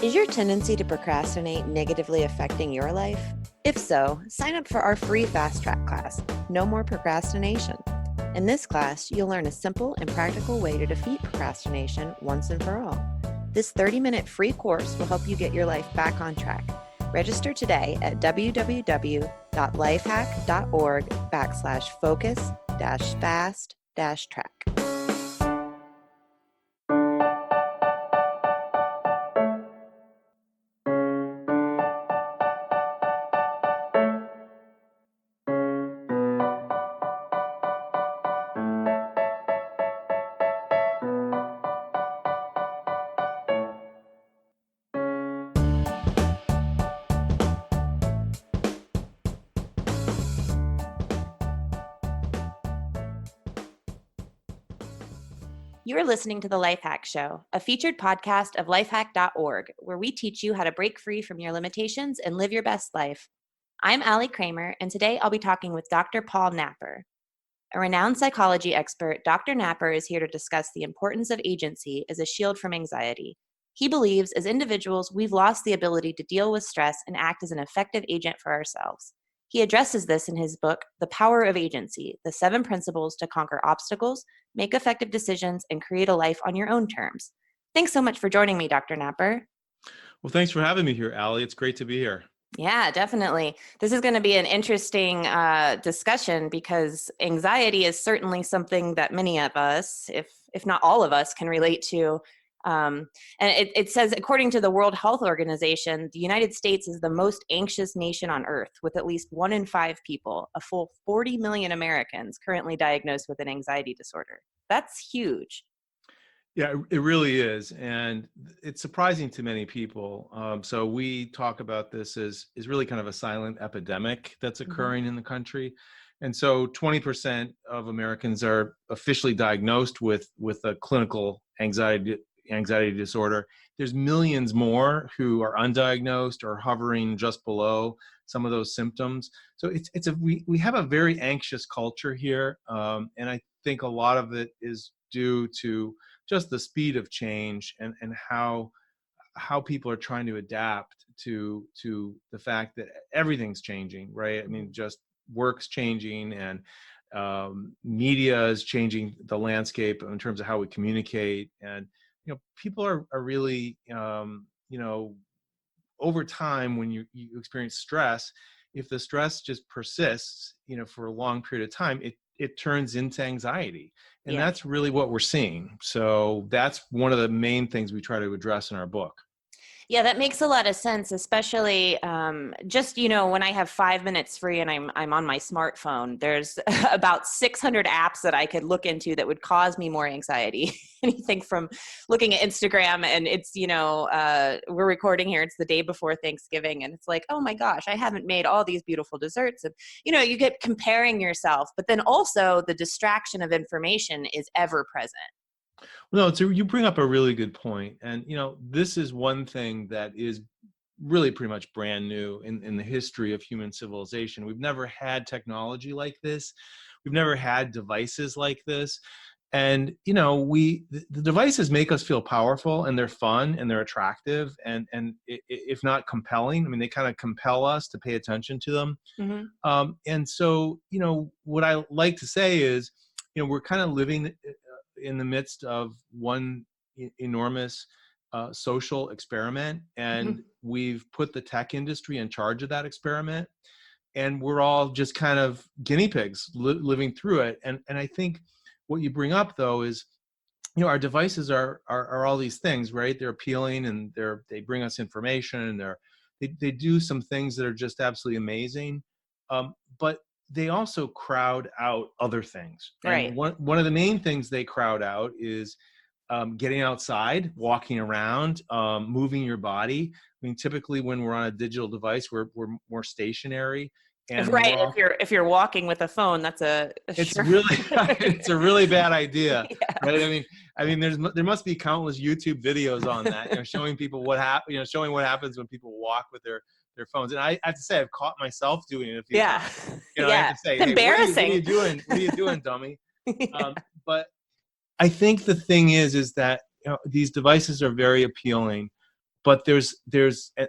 Is your tendency to procrastinate negatively affecting your life? If so, sign up for our free Fast Track class, No More Procrastination. In this class, you'll learn a simple and practical way to defeat procrastination once and for all. This 30-minute free course will help you get your life back on track. Register today at www.lifehack.org/focus-fast-track. You're listening to The Lifehack Show, a featured podcast of lifehack.org, where we teach you how to break free from your limitations and live your best life. I'm Allie Kramer, and today I'll be talking with Dr. Paul Napper. A renowned psychology expert, Dr. Napper is here to discuss the importance of agency as a shield from anxiety. He believes, as individuals, we've lost the ability to deal with stress and act as an effective agent for ourselves. He addresses this in his book, The Power of Agency, the 7 Principles to Conquer Obstacles, Make Effective Decisions, and Create a Life on Your Own Terms. Thanks so much for joining me, Dr. Napper. Well, thanks for having me here, Allie. It's great to be here. Yeah, definitely. This is going to be an interesting discussion because anxiety is certainly something that many of us, if not all of us, can relate to. And it says, according to the World Health Organization, the United States is the most anxious nation on earth, with at least 1 in 5 people, a full 40 million Americans, currently diagnosed with an anxiety disorder. That's huge. Yeah, it really is. And it's surprising to many people. So we talk about this as really kind of a silent epidemic that's occurring in the country. And so 20% of Americans are officially diagnosed with a clinical anxiety disorder. There's millions more who are undiagnosed or hovering just below some of those symptoms. So we have a very anxious culture here. And I think a lot of it is due to just the speed of change and how people are trying to adapt to the fact that everything's changing, right? I mean, just work's changing and media is changing the landscape in terms of how we communicate. And, people are really, over time when you experience stress, if the stress just persists, for a long period of time, it turns into anxiety. And that's really what we're seeing. So that's one of the main things we try to address in our book. Yeah, that makes a lot of sense, especially just, when I have 5 minutes free and I'm on my smartphone, there's about 600 apps that I could look into that would cause me more anxiety. Anything from looking at Instagram and it's, we're recording here, it's the day before Thanksgiving. And it's like, oh my gosh, I haven't made all these beautiful desserts. And, you get comparing yourself, but then also the distraction of information is ever present. No, you bring up a really good point. And, this is one thing that is really pretty much brand new in the history of human civilization. We've never had technology like this. We've never had devices like this. And, the devices make us feel powerful and they're fun and they're attractive and if not compelling, I mean, they kind of compel us to pay attention to them. And so, what I like to say is, we're kind of living in the midst of one enormous social experiment, and we've put the tech industry in charge of that experiment, and we're all just kind of guinea pigs living through it. And I think what you bring up though is, our devices are all these things, right? They're appealing and they bring us information and they do some things that are just absolutely amazing, but they also crowd out other things. Right. And one of the main things they crowd out is getting outside, walking around, moving your body. I mean, typically when we're on a digital device, we're more stationary. And right. If you're walking with a phone, that's it's a really bad idea. Yeah. Right. I mean, there must be countless YouTube videos on that, showing people showing what happens when people walk with their phones. And I have to say, I've caught myself doing it a few times. I have to say, it's embarrassing. What are you doing? What are you doing, dummy? But I think the thing is that these devices are very appealing, but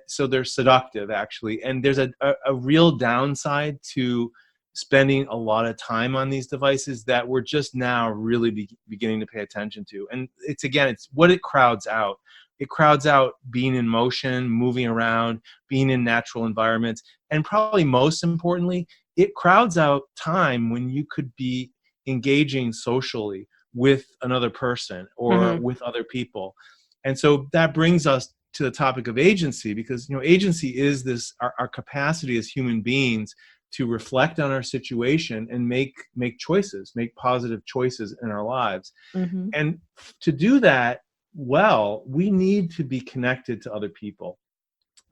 so they're seductive actually, and there's a real downside to spending a lot of time on these devices that we're just now really beginning to pay attention to. And it's what it crowds out. It crowds out being in motion, moving around, being in natural environments, and probably most importantly, it crowds out time when you could be engaging socially with another person or Mm-hmm. with other people. And so that brings us to the topic of agency, because agency is this our capacity as human beings to reflect on our situation and make choices, make positive choices in our lives. Mm-hmm. And to do that well, we need to be connected to other people,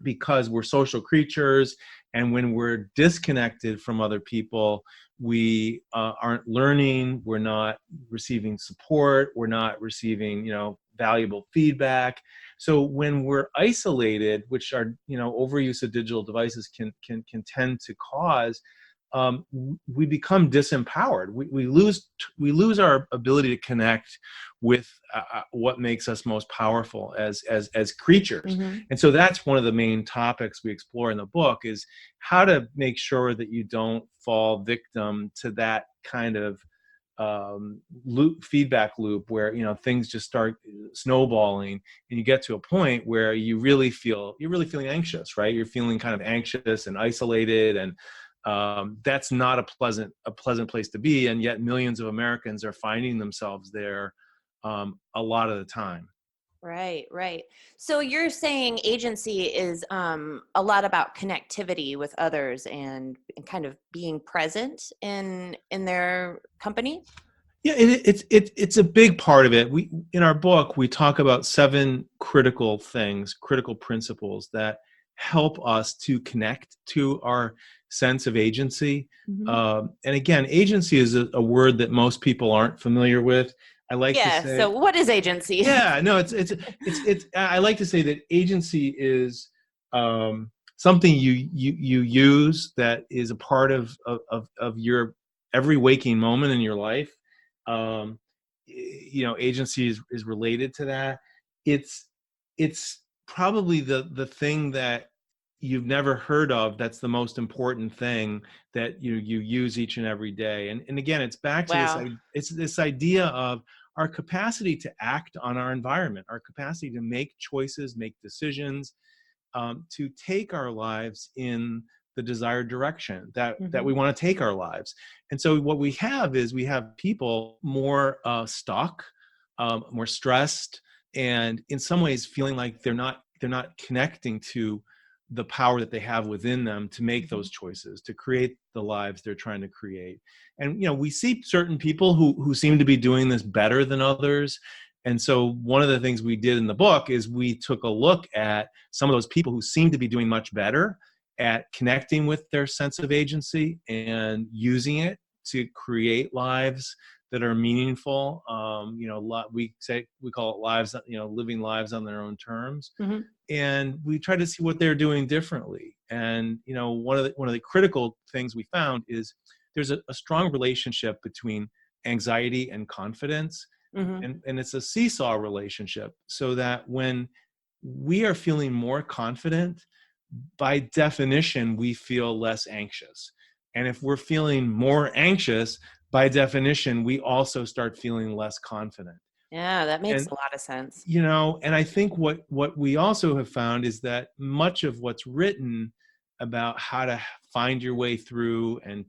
because we're social creatures, and when we're disconnected from other people, we aren't learning, we're not receiving support, we're not receiving valuable feedback. So when we're isolated, which our overuse of digital devices can tend to cause, we become disempowered. We lose our ability to connect with what makes us most powerful as creatures. Mm-hmm. And so that's one of the main topics we explore in the book, is how to make sure that you don't fall victim to that kind of feedback loop where things just start snowballing, and you get to a point where you're really feeling anxious, right? You're feeling kind of anxious and isolated, and that's not a pleasant place to be, and yet millions of Americans are finding themselves there a lot of the time. Right, right. So you're saying agency is a lot about connectivity with others and kind of being present in their company? Yeah, it's a big part of it. We in our book we talk about 7 critical things, critical principles that help us to connect to our sense of agency. Mm-hmm. And again, agency is a word that most people aren't familiar with. I like to Yeah. So say, what is agency? yeah, no, it's. I like to say that agency is something you use that is a part of your every waking moment in your life. Um, Agency is related to that. It's it's probably the thing that you've never heard of that's the most important thing that you use each and every day. And again, it's back to Wow. it's this idea of our capacity to act on our environment, our capacity to make choices, make decisions, to take our lives in the desired direction that Mm-hmm. we want to take our lives. And so what we have is we have people more stuck, more stressed, and in some ways feeling like they're not connecting to the power that they have within them to make Mm-hmm. those choices, to create the lives they're trying to create. And we see certain people who seem to be doing this better than others. And so one of the things we did in the book is we took a look at some of those people who seem to be doing much better at connecting with their sense of agency and using it to create lives that are meaningful. We call it lives, living lives on their own terms. Mm-hmm. And we try to see what they're doing differently. And one of the critical things we found is there's a strong relationship between anxiety and confidence, Mm-hmm. and it's a seesaw relationship, so that when we are feeling more confident, by definition we feel less anxious, and if we're feeling more anxious, by definition we also start feeling less confident. Yeah, that makes And a lot of sense. and I think what we also have found is that much of what's written about how to find your way through and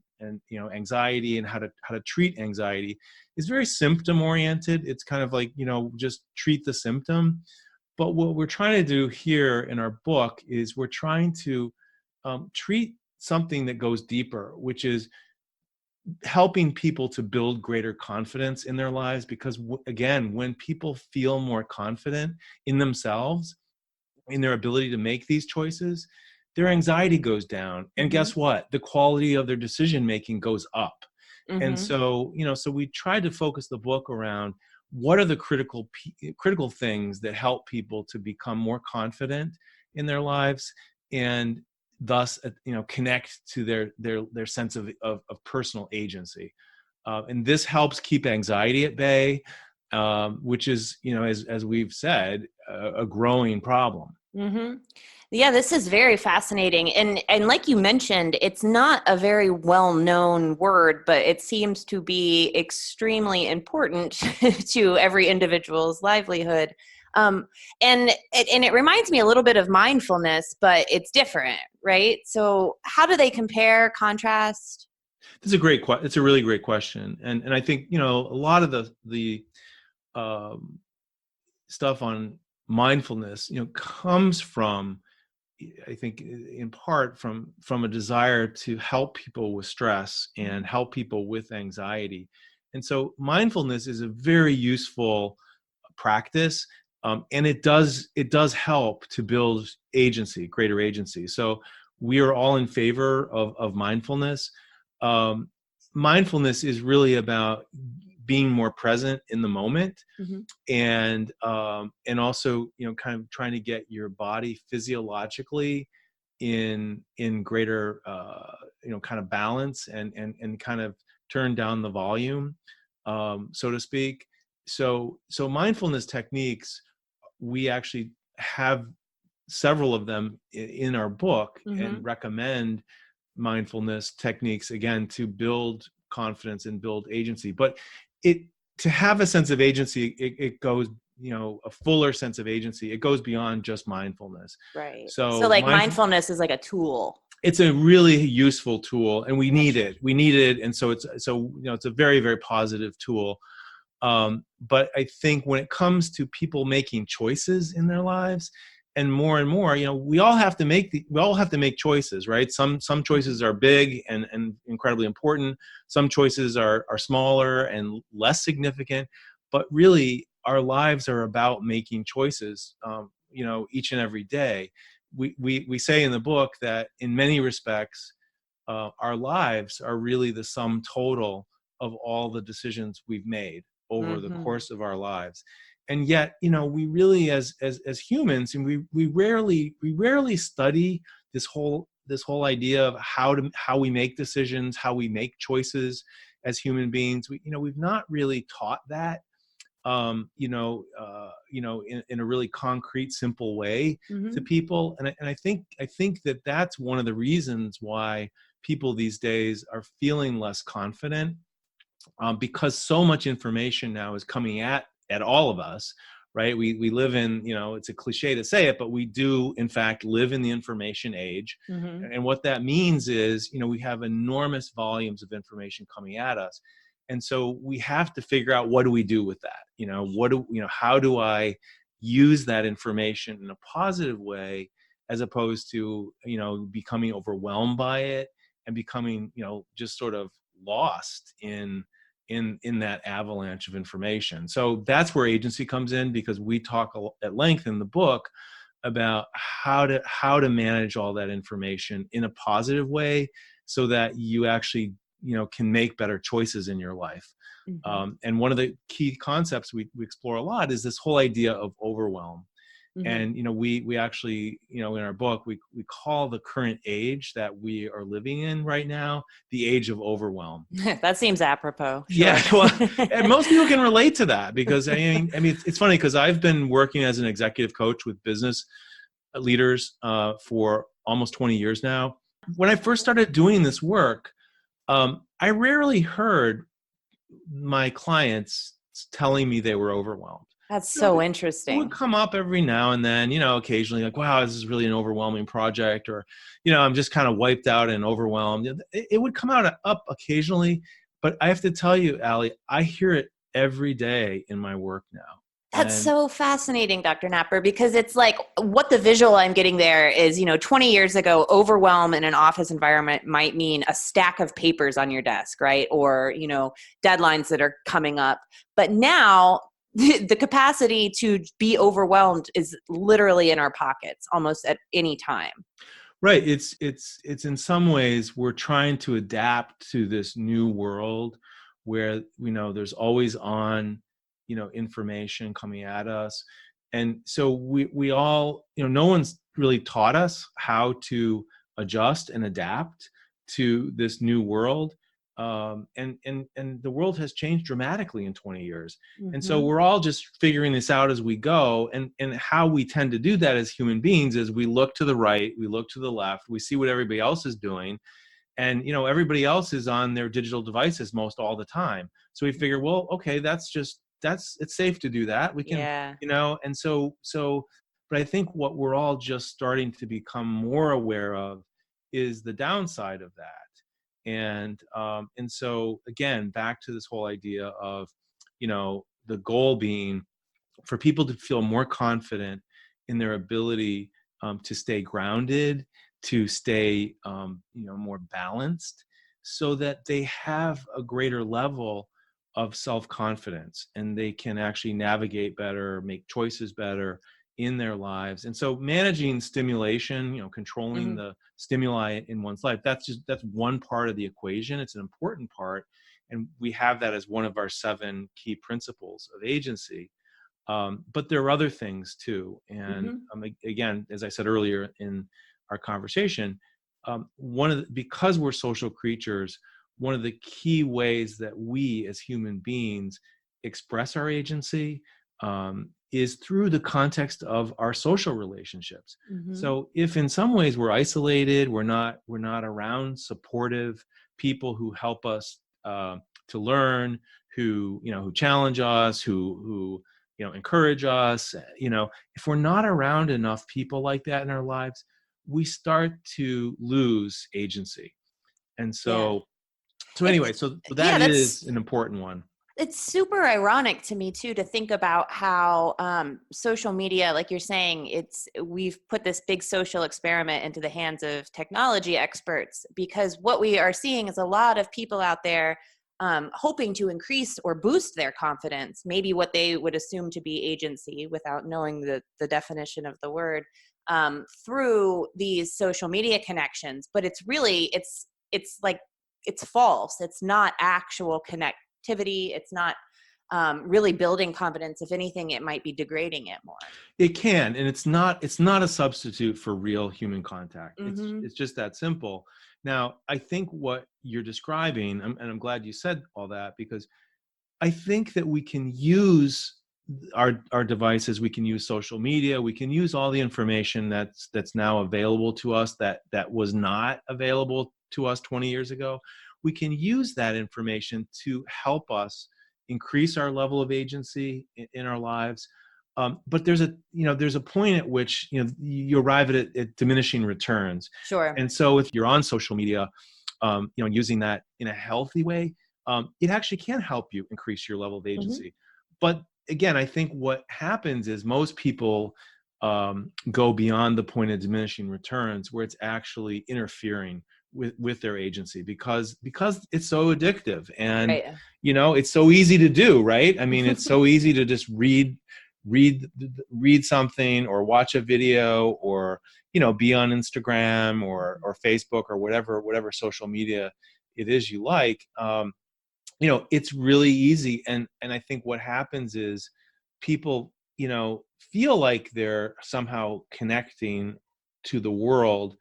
anxiety and how to treat anxiety is very symptom oriented. It's kind of like just treat the symptom. But what we're trying to do here in our book is we're trying to treat something that goes deeper, which is helping people to build greater confidence in their lives. Because again, when people feel more confident in themselves, in their ability to make these choices, their anxiety goes down, and Mm-hmm. guess what, the quality of their decision making goes up. And Mm-hmm. so so we tried to focus the book around what are the critical things that help people to become more confident in their lives, and thus connect to their sense of personal agency. And this helps keep anxiety at bay, which is as we've said, a growing problem. Mm-hmm. Yeah, this is very fascinating. And like you mentioned, it's not a very well-known word, but it seems to be extremely important to every individual's livelihood. Um, and it reminds me a little bit of mindfulness, but it's different, right? So how do they compare, contrast? It's a really great question. And I think, a lot of the um, stuff on mindfulness, comes from, I think, in part from a desire to help people with stress and help people with anxiety. And so mindfulness is a very useful practice, and it does help to build greater agency. So we are all in favor of mindfulness. Um, Mindfulness is really about being more present in the moment, Mm-hmm. and also, kind of trying to get your body physiologically in greater, kind of balance, and kind of turn down the volume, so to speak. So mindfulness techniques, we actually have several of them in our book, Mm-hmm. and recommend mindfulness techniques, again, to build confidence and build agency. But it to have a sense of agency, it goes, a fuller sense of agency, it goes beyond just mindfulness. Right. So So like mindfulness is like a tool. it's a really useful tool, and we need it, and it's a very, very positive tool. But I think when it comes to people making choices in their lives, and more, we all have to make choices, right? Some choices are big and incredibly important. Some choices are smaller and less significant. But really, our lives are about making choices, each and every day. We say in the book that in many respects, our lives are really the sum total of all the decisions we've made over the Mm-hmm. course of our lives. And yet, we really, as humans, and we rarely study this whole idea of how we make decisions, how we make choices as human beings. We've not really taught that, in a really concrete, simple way to Mm-hmm. people. And I think that that's one of the reasons why people these days are feeling less confident, because so much information now is coming at all of us, right? We live in, it's a cliche to say it, but we do in fact live in the information age. Mm-hmm. And what that means is, we have enormous volumes of information coming at us. And so we have to figure out, what do we do with that? How do I use that information in a positive way, as opposed to, becoming overwhelmed by it, and becoming, just sort of lost in that avalanche of information. So that's where agency comes in, because we talk at length in the book about how to manage all that information in a positive way, so that you actually, can make better choices in your life. Mm-hmm. And one of the key concepts we explore a lot is this whole idea of overwhelm. Mm-hmm. And we actually, in our book, we call the current age that we are living in right now the age of overwhelm. That seems apropos. Yeah, Sure. well, and most people can relate to that, because I mean, it's funny, because I've been working as an executive coach with business leaders, for almost 20 years now. When I first started doing this work, I rarely heard my clients telling me they were overwhelmed. That's you know, so it would interesting. come up every now and then, occasionally, like, wow, this is really an overwhelming project, or, I'm just kind of wiped out and overwhelmed. It would come up occasionally, but I have to tell you, Allie, I hear it every day in my work now. That's And so fascinating, Dr. Napper, because it's like what the visual I'm getting there is, 20 years ago, overwhelm in an office environment might mean a stack of papers on your desk, right? Or, deadlines that are coming up. But now the capacity to be overwhelmed is literally in our pockets almost at any time. right, it's in some ways, we're trying to adapt to this new world where, there's always on, information coming at us. And so we all, no one's really taught us how to adjust and adapt to this new world. And the world has changed dramatically in 20 years. And so Mm-hmm. we're all just figuring this out as we go. And how we tend to do that as human beings is we look to the right, we look to the left, we see what everybody else is doing. And, everybody else is on their digital devices most all the time. So we figure, well, okay, it's safe to do that. We can, Yeah. and but I think what we're all just starting to become more aware of is the downside of that. And so again, back to this whole idea of, the goal being for people to feel more confident in their ability to stay grounded, to stay more balanced, so that they have a greater level of self-confidence and they can actually navigate better, make choices better in their lives. And so managing stimulation, controlling Mm-hmm. the stimuli in one's life, that's one part of the equation. It's an important part, and we have that as one of our 7 key principles of agency. But there are other things too. And Mm-hmm. again, as I said earlier in our conversation, because we're social creatures, one of the key ways that we as human beings express our agency is through the context of our social relationships. Mm-hmm. So if in some ways we're isolated, we're not around supportive people who help us to learn, who challenge us, who encourage us, if we're not around enough people like that in our lives, we start to lose agency. And Yeah. so It's anyway, so yeah, that is an important one. it's super ironic to me too to think about how social media, like you're saying, we've put this big social experiment into the hands of technology experts, because what we are seeing is a lot of people out there hoping to increase or boost their confidence, maybe what they would assume to be agency without knowing the definition of the word, through these social media connections. But it's really it's like it's false. It's not actual activity. It's not really building confidence. If anything, it might be degrading it more. It can, and it's not a substitute for real human contact. It's Mm-hmm. it's just that simple. Now, I think what you're describing, and I'm glad you said all that, because I think that we can use our devices, we can use social media, we can use all the information that's now available to us that was not available to us 20 years ago. We can use that information to help us increase our level of agency in our lives. But there's a point at which you arrive at diminishing returns. Sure. And so if you're on social media, using that in a healthy way, it actually can help you increase your level of Mm-hmm. agency. But again, I think what happens is most people go beyond the point of diminishing returns, where it's actually interfering with their agency, because it's so addictive, and Right. it's so easy to do, right? I mean, it's so easy to just read something, or watch a video, or be on Instagram or Facebook, or whatever social media it is you like. It's really easy. And I think what happens is people, feel like they're somehow connecting to the world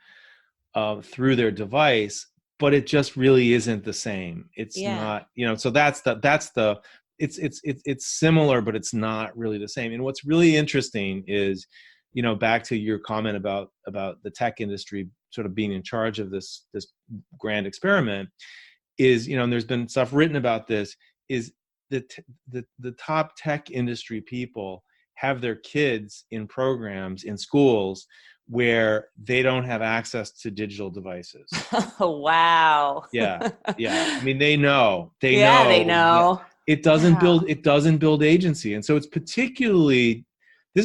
through their device, but it just really isn't the same. It's Yeah. not, so it's similar, but it's not really the same. And what's really interesting is, back to your comment about the tech industry sort of being in charge of this grand experiment, is, and there's been stuff written about this, is the top tech industry people have their kids in programs in schools where they don't have access to digital devices. Wow. Yeah, yeah. I mean, they know Yeah, they that know. it doesn't Wow. build agency. And so this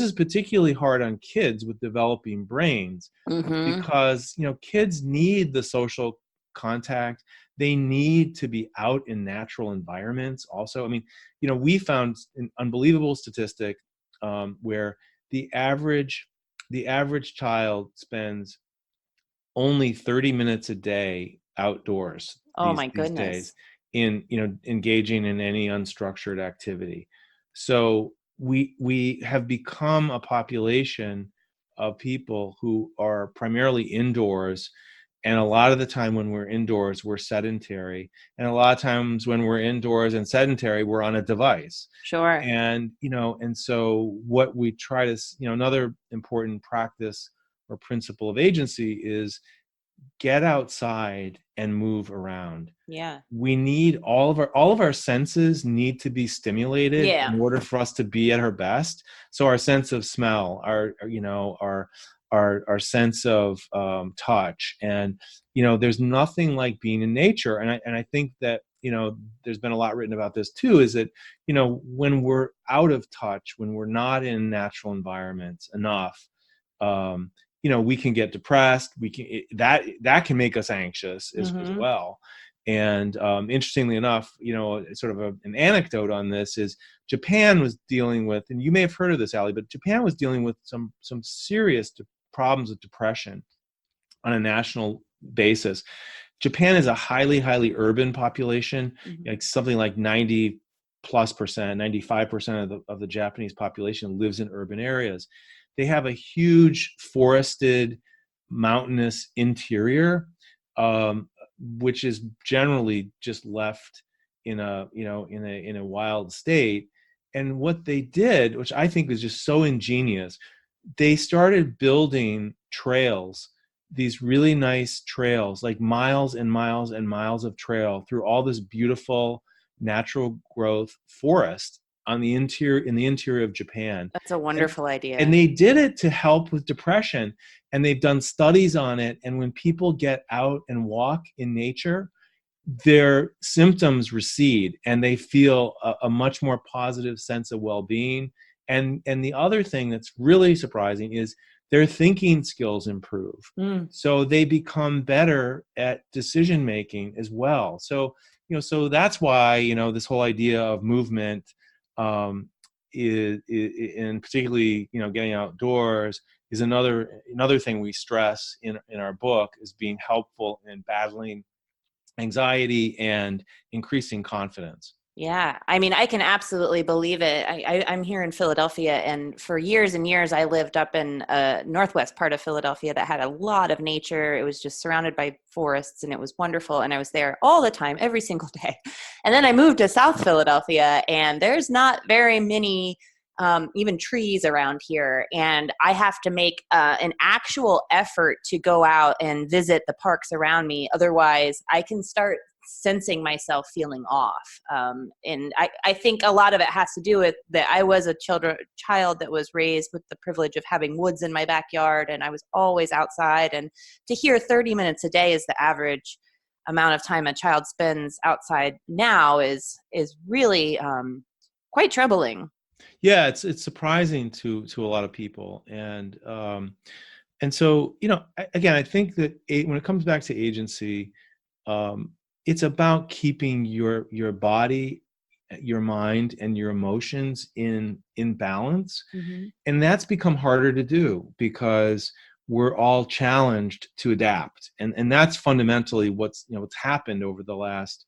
is particularly hard on kids with developing brains, Mm-hmm. because kids need the social contact. They need to be out in natural environments also. I mean, we found an unbelievable statistic where the average child spends only 30 minutes a day outdoors Oh my these days, goodness. in engaging in any unstructured activity. So we have become a population of people who are primarily indoors, And a lot of the time when we're indoors, we're sedentary. And a lot of times when we're indoors and sedentary, we're on a device. Sure. And, and so what we try to, another important practice or principle of agency is get outside and move around. Yeah. We need all of our senses need to be stimulated Yeah. in order for us to be at our best. So our sense of smell, our sense of touch, and there's nothing like being in nature. And I think that there's been a lot written about this too. Is that when we're out of touch, when we're not in natural environments enough, we can get depressed. That can make us anxious as well. And interestingly enough, sort of an anecdote on this is Japan was dealing with, and you may have heard of this, Allie, but Japan was dealing with some serious problems with depression on a national basis. Japan is a highly, highly urban population, like something like 90+%, 95% of the Japanese population lives in urban areas. They have a huge forested, mountainous interior, which is generally just left in a wild state. And what they did, which I think was just so ingenious, they started building trails, these really nice trails, like miles and miles and miles of trail through all this beautiful natural growth forest in the interior of Japan. That's a wonderful idea. And they did it to help with depression. And they've done studies on it. And when people get out and walk in nature, their symptoms recede and they feel a much more positive sense of well-being. And the other thing that's really surprising is their thinking skills improve. So they become better at decision making as well. So, so that's why, this whole idea of movement, is and particularly, getting outdoors is another thing we stress in our book is being helpful in battling anxiety and increasing confidence. Yeah, I mean, I can absolutely believe it. I'm here in Philadelphia, and for years and years, I lived up in a northwest part of Philadelphia that had a lot of nature. It was just surrounded by forests, and it was wonderful. And I was there all the time, every single day. And then I moved to South Philadelphia, and there's not very many even trees around here. And I have to make an actual effort to go out and visit the parks around me. Otherwise, I can start sensing myself feeling off. And I think a lot of it has to do with that I was a child that was raised with the privilege of having woods in my backyard, and I was always outside. And to hear 30 minutes a day is the average amount of time a child spends outside now is really quite troubling. Yeah, it's surprising to a lot of people. And so, again, I think that when it comes back to agency, it's about keeping your body, your mind, and your emotions in balance. And that's become harder to do because we're all challenged to adapt. And that's fundamentally what's happened over the last,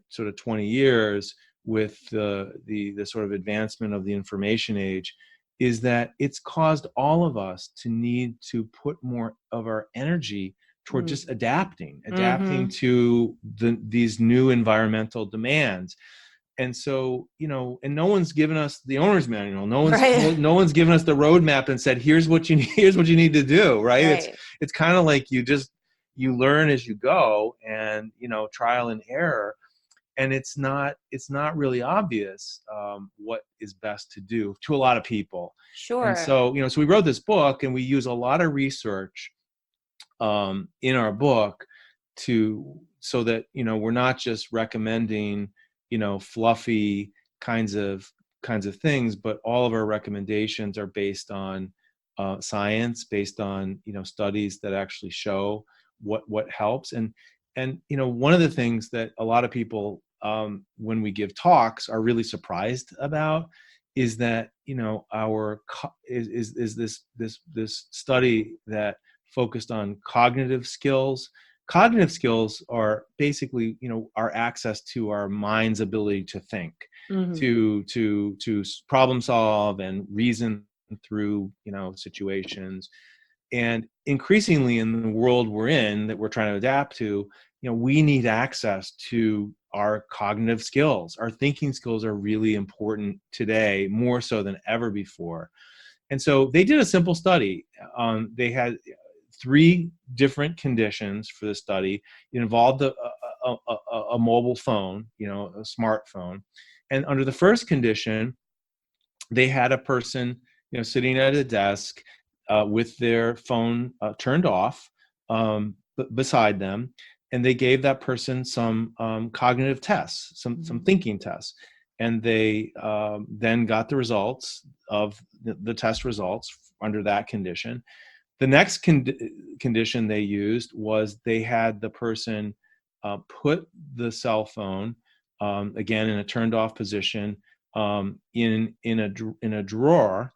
sort of 20 years with the sort of advancement of the information age, is that it's caused all of us to need to put more of our energy toward just adapting to these new environmental demands. And so, and no one's given us the owner's manual. No one's given us the roadmap and said, here's what you need to do. Right. It's kind of like you learn as you go, and, trial and error. And it's not really obvious what is best to do to a lot of people. Sure. And so, so we wrote this book, and we use a lot of research in our book so that we're not just recommending fluffy kinds of things, but all of our recommendations are based on science, based on studies that actually show what helps. And one of the things that a lot of people when we give talks are really surprised about is that is this study that focused on cognitive skills. Cognitive skills are basically, our access to our mind's ability to think, to problem solve and reason through, situations. And increasingly in the world we're in, that we're trying to adapt to, we need access to our cognitive skills. Our thinking skills are really important today, more so than ever before. And so they did a simple study. They had 3 different conditions for the study. It involved a mobile phone, a smartphone. And under the first condition, they had a person, sitting at a desk with their phone turned off beside them, and they gave that person some cognitive tests, some thinking tests, and they then got the results of the test results under that condition. The next condition they used was they had the person put the cell phone again in a turned off position in a drawer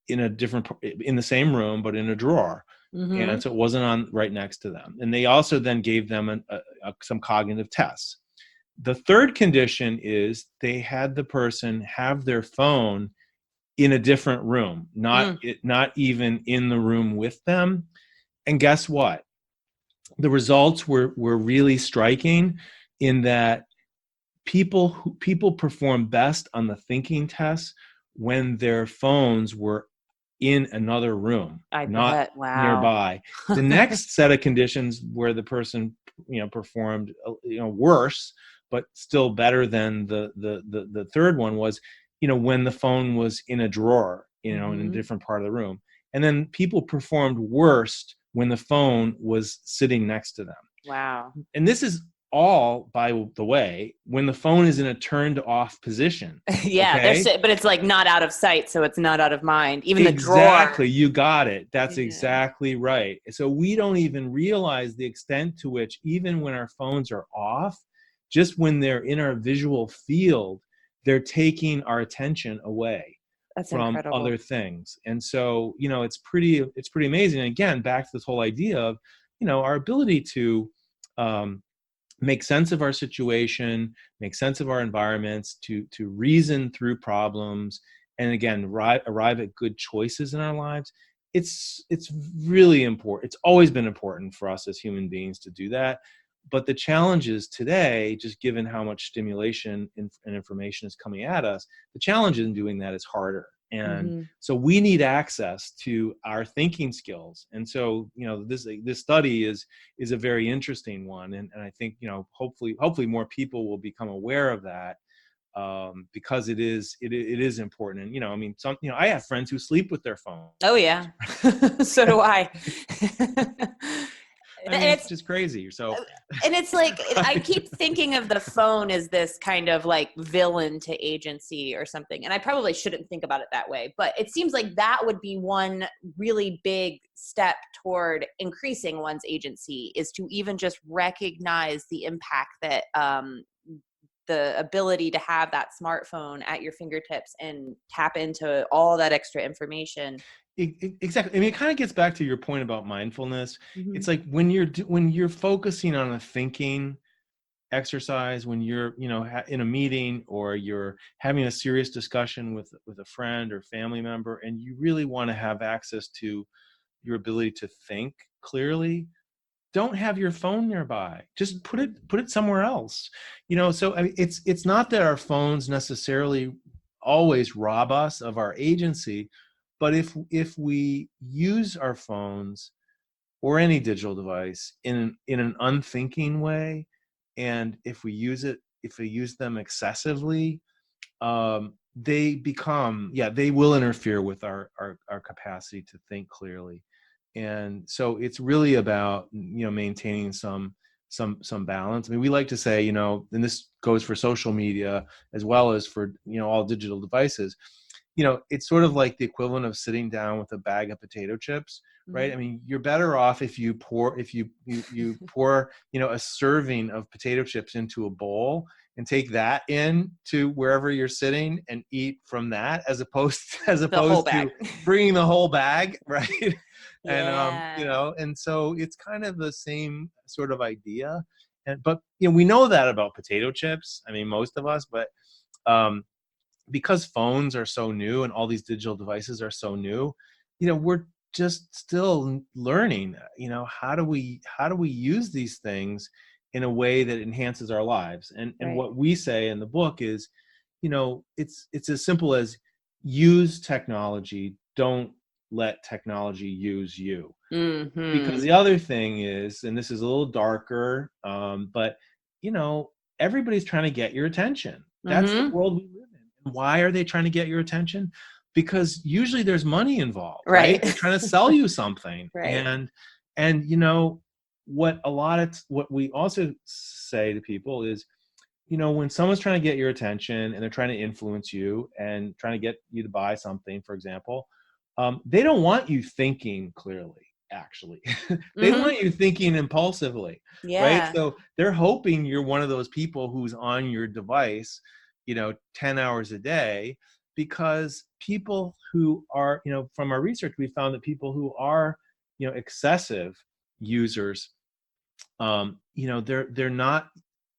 in the same room, but in a drawer. And so it wasn't on right next to them. And they also then gave them some cognitive tests. The third condition is they had the person have their phone in a different room, not even in the room with them. And guess what? The results were really striking in that people perform best on the thinking tests when their phones were in another room, not nearby. The next set of conditions where the person performed worse, but still better than the third one was when the phone was in a drawer, in a different part of the room. And then people performed worst when the phone was sitting next to them. Wow. And this is all, by the way, when the phone is in a turned off position. Yeah, okay? But it's like not out of sight, so it's not out of mind. Even the drawer. Exactly, you got it. That's exactly right. So we don't even realize the extent to which, even when our phones are off, just when they're in our visual field, they're taking our attention away from other things. And so, it's pretty amazing. And again, back to this whole idea of, our ability to make sense of our situation, make sense of our environments, to reason through problems, and again, arrive at good choices in our lives. It's really important. It's always been important for us as human beings to do that. But the challenge is today, just given how much stimulation and information is coming at us, the challenge in doing that is harder. And so we need access to our thinking skills. And so, this study is a very interesting one. And I think, hopefully more people will become aware of that, because it is important. And, I have friends who sleep with their phone. Oh yeah. So do I. It's just crazy. So, and it's like, I keep thinking of the phone as this kind of like villain to agency or something. And I probably shouldn't think about it that way, but it seems like that would be one really big step toward increasing one's agency, is to even just recognize the impact that, the ability to have that smartphone at your fingertips and tap into all that extra information. Exactly. It kind of gets back to your point about mindfulness. It's like when you're focusing on a thinking exercise, when you're in a meeting, or you're having a serious discussion with a friend or family member, and you really want to have access to your ability to think clearly, don't have your phone nearby. Just put it somewhere else. So it's not that our phones necessarily always rob us of our agency, but if we use our phones or any digital device in an unthinking way, and if we use them excessively, they will interfere with our capacity to think clearly. And so it's really about maintaining some balance. We like to say, and this goes for social media as well as for all digital devices, it's sort of like the equivalent of sitting down with a bag of potato chips, right? You're better off if you pour a serving of potato chips into a bowl and take that in to wherever you're sitting and eat from that, as opposed to bringing the whole bag, right? And so it's kind of the same sort of idea. But we know that about potato chips. Most of us, but because phones are so new and all these digital devices are so new, we're just still learning, how do we use these things in a way that enhances our lives. And Right. what we say in the book is, it's as simple as use technology, don't let technology use you. Because the other thing is, and this is a little darker, but everybody's trying to get your attention. That's the world we live in. And why are they trying to get your attention? Because usually there's money involved, right? They're trying to sell you something. Right. And what we also say to people is, when someone's trying to get your attention and they're trying to influence you and trying to get you to buy something, for example, they don't want you thinking clearly, actually. They want you thinking impulsively, right? So they're hoping you're one of those people who's on your device, 10 hours a day, because people who are, from our research, we found that people who are, excessive users,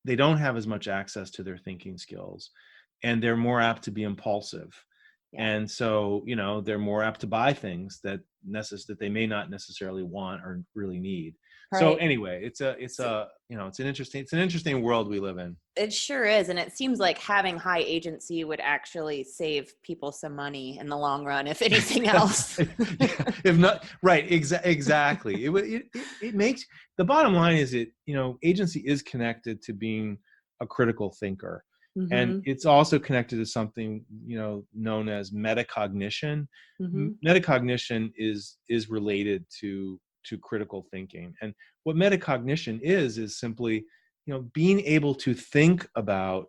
they don't have as much access to their thinking skills, and they're more apt to be impulsive. And so, they're more apt to buy things that they may not necessarily want or really need. Right. So anyway, it's an interesting world we live in. It sure is. And it seems like having high agency would actually save people some money in the long run, if anything else. If not, right. Exactly. It makes, the bottom line is agency is connected to being a critical thinker. And it's also connected to something, known as metacognition. Metacognition is related to critical thinking. And what metacognition is simply, being able to think about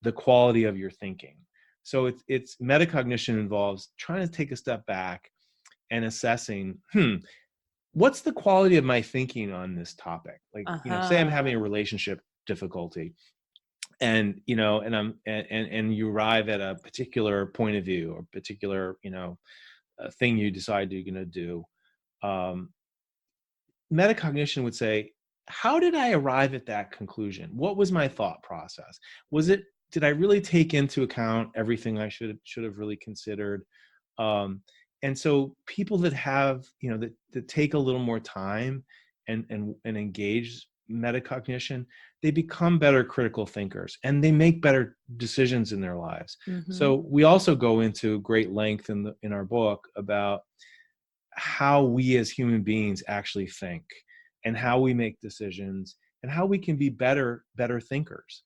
the quality of your thinking. So it's metacognition involves trying to take a step back and assessing, what's the quality of my thinking on this topic? Like, say I'm having a relationship difficulty, and and you arrive at a particular point of view, or particular thing you decide you're going to do. Metacognition would say, how did I arrive at that conclusion? What was my thought process? Did I really take into account everything I should have really considered? And so people that have, that take a little more time and engage metacognition, they become better critical thinkers, and they make better decisions in their lives. So we also go into great length in our book about how we as human beings actually think, and how we make decisions, and how we can be better thinkers.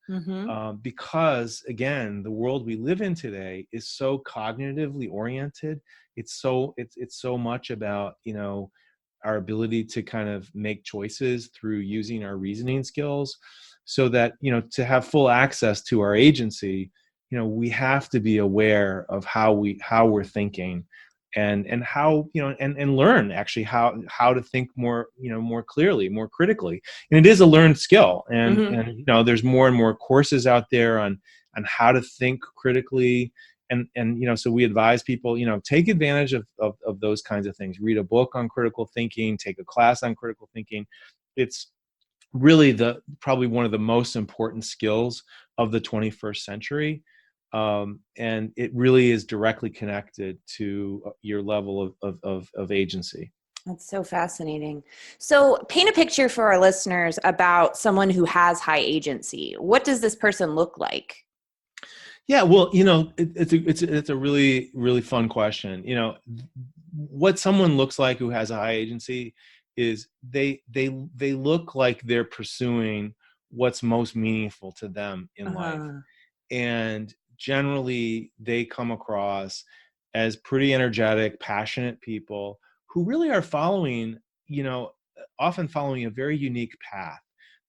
Because again, the world we live in today is so cognitively oriented. It's so much about, our ability to kind of make choices through using our reasoning skills, so that, to have full access to our agency, we have to be aware of how we're thinking, and how, and learn actually how to think more, more clearly, more critically. And it is a learned skill. And there's more and more courses out there on how to think critically. And so we advise people, take advantage of those kinds of things. Read a book on critical thinking, take a class on critical thinking. It's really probably one of the most important skills of the 21st century. And it really is directly connected to your level of agency. That's so fascinating. So paint a picture for our listeners about someone who has high agency. What does this person look like? Yeah, well, it's a really, really fun question. What someone looks like who has a high agency is they look like they're pursuing what's most meaningful to them in life. And generally they come across as pretty energetic, passionate people who really are often following a very unique path.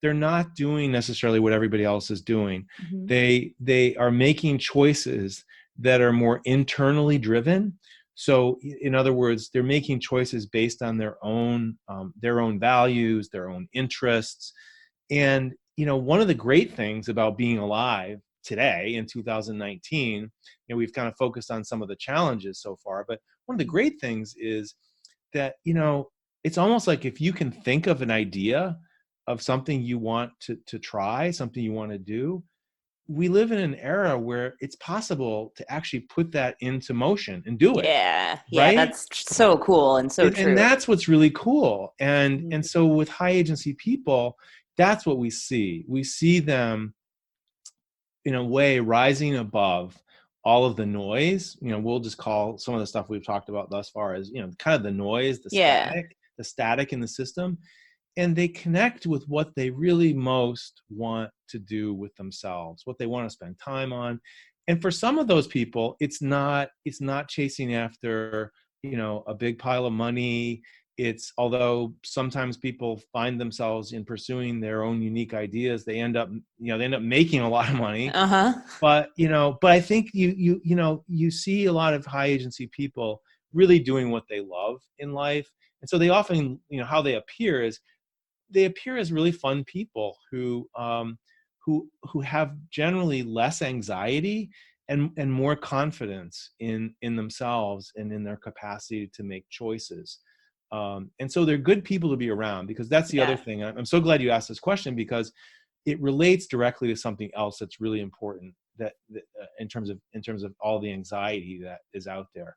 They're not doing necessarily what everybody else is doing. They are making choices that are more internally driven. So in other words, they're making choices based on their own values, their own interests. And, one of the great things about being alive today in 2019, we've kind of focused on some of the challenges so far, but one of the great things is that, it's almost like if you can think of an idea of something you want to try, something you want to do, we live in an era where it's possible to actually put that into motion and do it, Yeah, right? that's so cool and so And true. that's what's really cool. And Mhm. so with high agency people, that's what we see. We see them in a way rising above all of the noise. We'll just call some of the stuff we've talked about thus far as, kind of the noise, Yeah. the static in the system. And they connect with what they really most want to do with themselves, what they want to spend time on. And for some of those people, it's not chasing after, a big pile of money. It's, although sometimes people find themselves in pursuing their own unique ideas, they end up making a lot of money. Uh-huh. But I think you see a lot of high agency people really doing what they love in life. And so they often, how they appear is they appear as really fun people who have generally less anxiety and more confidence in themselves and in their capacity to make choices. And so they're good people to be around, because that's the other Yeah. thing. I'm so glad you asked this question, because it relates directly to something else that's really important, that in terms of all the anxiety that is out there.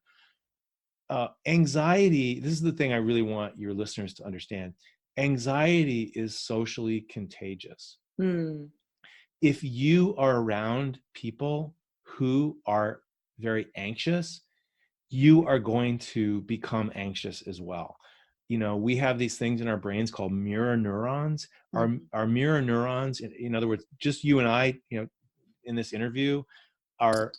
Anxiety, this is the thing I really want your listeners to understand. Anxiety is socially contagious. Hmm. If you are around people who are very anxious, you are going to become anxious as well. We have these things in our brains called mirror neurons. Our, Mhm. our mirror neurons, in other words, just you and I, in this interview, our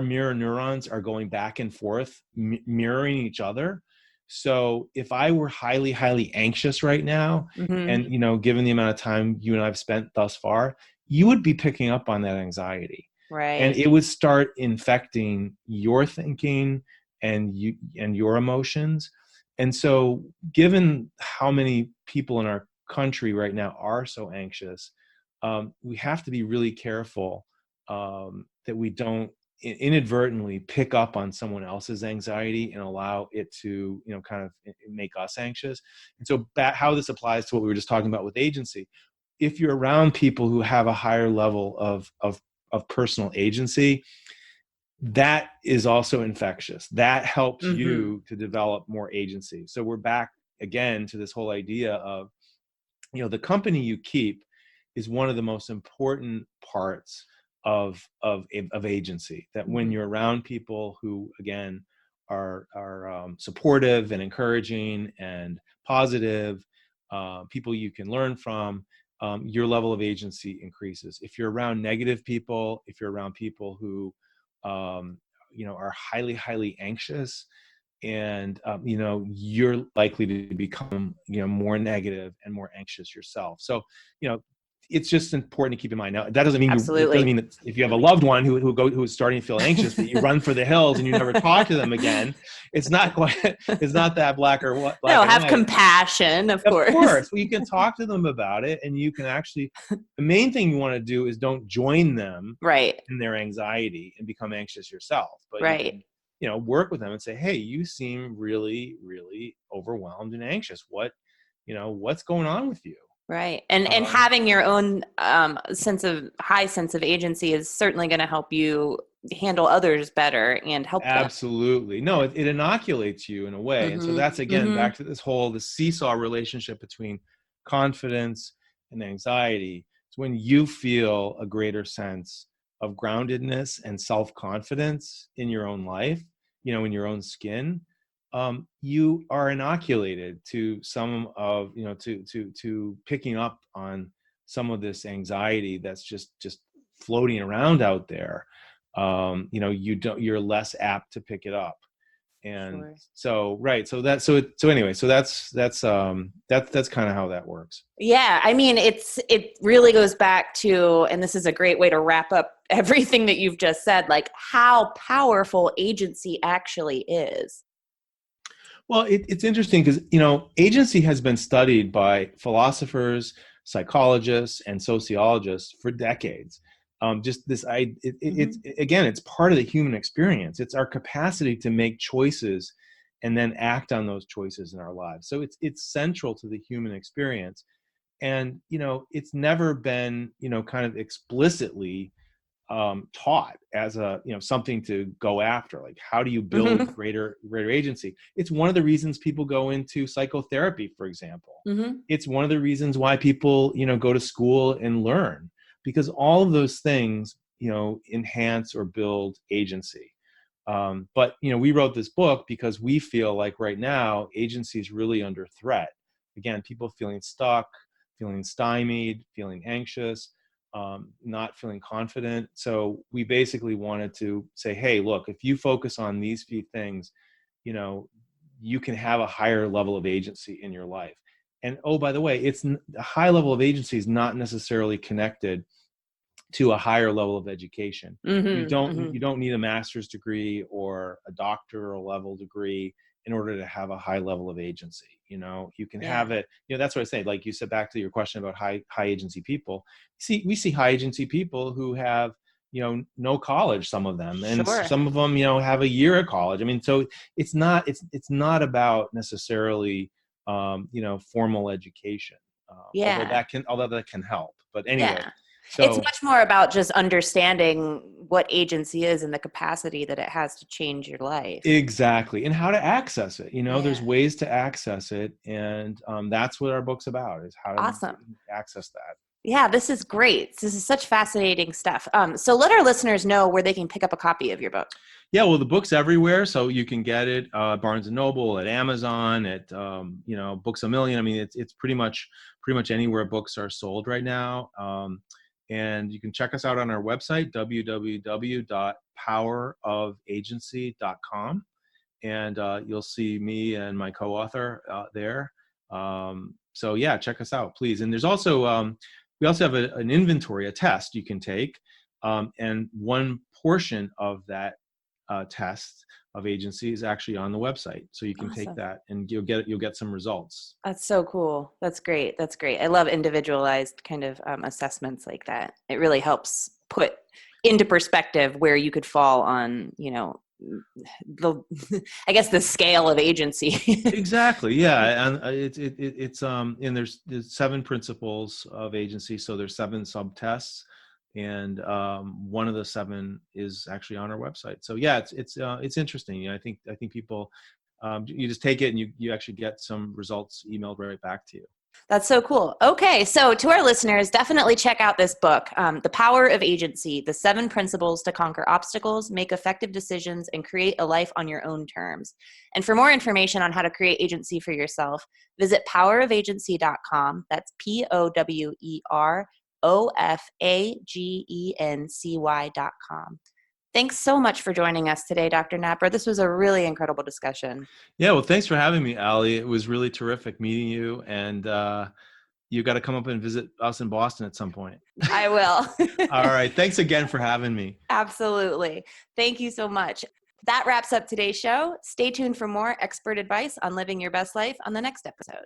mirror neurons are going back and forth, mirroring each other. So if I were highly, highly anxious right now, Mhm. and given the amount of time you and I've spent thus far, you would be picking up on that anxiety, and Right. it would start infecting your thinking and your emotions. And so, given how many people in our country right now are so anxious, we have to be really careful that we don't inadvertently pick up on someone else's anxiety and allow it to, kind of make us anxious. And so how this applies to what we were just talking about with agency. If you're around people who have a higher level of personal agency, that is also infectious. That helps Mhm. you to develop more agency. So we're back again to this whole idea of, the company you keep is one of the most important parts of agency. That when Mhm. you're around people who, again, are supportive and encouraging and positive, people you can learn from, your level of agency increases. If you're around negative people, if you're around people who are highly, highly anxious, and you're likely to become more negative and more anxious yourself. So you know it's just important to keep in mind. Now, that doesn't mean it doesn't Absolutely. mean that if you have a loved one who's starting to feel anxious, that you run for the hills and you never talk to them again. It's not quite it's not that black No, and have white. compassion, of Of course. course, well, you can talk to them about it, and you can actually, the main thing you want to do is don't join them Right. in their anxiety and become anxious yourself. But you Right. can, work with them and say, hey, you seem really, really overwhelmed and anxious. What's going on with you? Right. And Um, having your own high sense of agency is certainly going to help you handle others better and help them. Absolutely. No, it inoculates you in a way. And so Mhm. that's, again, Mhm. back to the seesaw relationship between confidence and anxiety. It's when you feel a greater sense of groundedness and self-confidence in your own life, in your own skin. You are inoculated to some of, to picking up on some of this anxiety that's just floating around out there. You're less apt to pick it up. And Sure. so, right, so anyway, so that's kind of how that works. Yeah, I mean, it really goes back to, and this is a great way to wrap up everything that you've just said, like how powerful agency actually is. Well, it's interesting because, agency has been studied by philosophers, psychologists, and sociologists for decades. Just this, it's, Mhm. again, it's part of the human experience. It's our capacity to make choices and then act on those choices in our lives. So it's central to the human experience. And, it's never been, kind of explicitly taught as something to go after. Like, how do you build greater agency? It's one of the reasons people go into psychotherapy, for example. It's one of the reasons why people, go to school and learn, because all of those things, enhance or build agency. But we wrote this book because we feel like right now agency is really under threat. Again, people feeling stuck, feeling stymied, feeling anxious, not feeling confident. So we basically wanted to say, hey, look, if you focus on these few things, you can have a higher level of agency in your life. And oh, by the way, a high level of agency is not necessarily connected to a higher level of education. You don't need a master's degree or a doctoral level degree in order to have a high level of agency. You can have it. That's what I say. Like you said, back to your question about high agency people. We see high agency people who have no college. Some of them, and some of them have a year of college. I mean, so it's not about necessarily formal education. Although that can help. But anyway. Yeah. So, it's much more about just understanding what agency is and the capacity that it has to change your life. Exactly. And how to access it. There's ways to access it. And that's what our book's about, is how to access that. Yeah, this is great. This is such fascinating stuff. So let our listeners know where they can pick up a copy of your book. Yeah, well, the book's everywhere. So you can get it Barnes & Noble, at Amazon, at Books A Million. I mean, it's pretty much anywhere books are sold right now. And you can check us out on our website, www.powerofagency.com. And you'll see me and my co-author there. So yeah, check us out, please. And there's also, we also have an inventory, a test you can take. And one portion of that test of agency is actually on the website. So you can take that and you'll get some results. That's so cool. That's great. I love individualized kind of assessments like that. It really helps put into perspective where you could fall on, I guess the scale of agency. Exactly. Yeah. And it's and there's 7 principles of agency. So there's 7 sub-tests. And one of the 7 is actually on our website. So yeah, it's interesting. I think people, you just take it and you actually get some results emailed right back to you. That's so cool. Okay, so to our listeners, definitely check out this book, The Power of Agency, The 7 Principles to Conquer Obstacles, Make Effective Decisions, and Create a Life on Your Own Terms. And for more information on how to create agency for yourself, visit powerofagency.com. That's POWEROFAGENCY.com. Thanks so much for joining us today, Dr. Napper. This was a really incredible discussion. Yeah, well, thanks for having me, Allie. It was really terrific meeting you, and you got to come up and visit us in Boston at some point. I will. All right. Thanks again for having me. Absolutely. Thank you so much. That wraps up today's show. Stay tuned for more expert advice on living your best life on the next episode.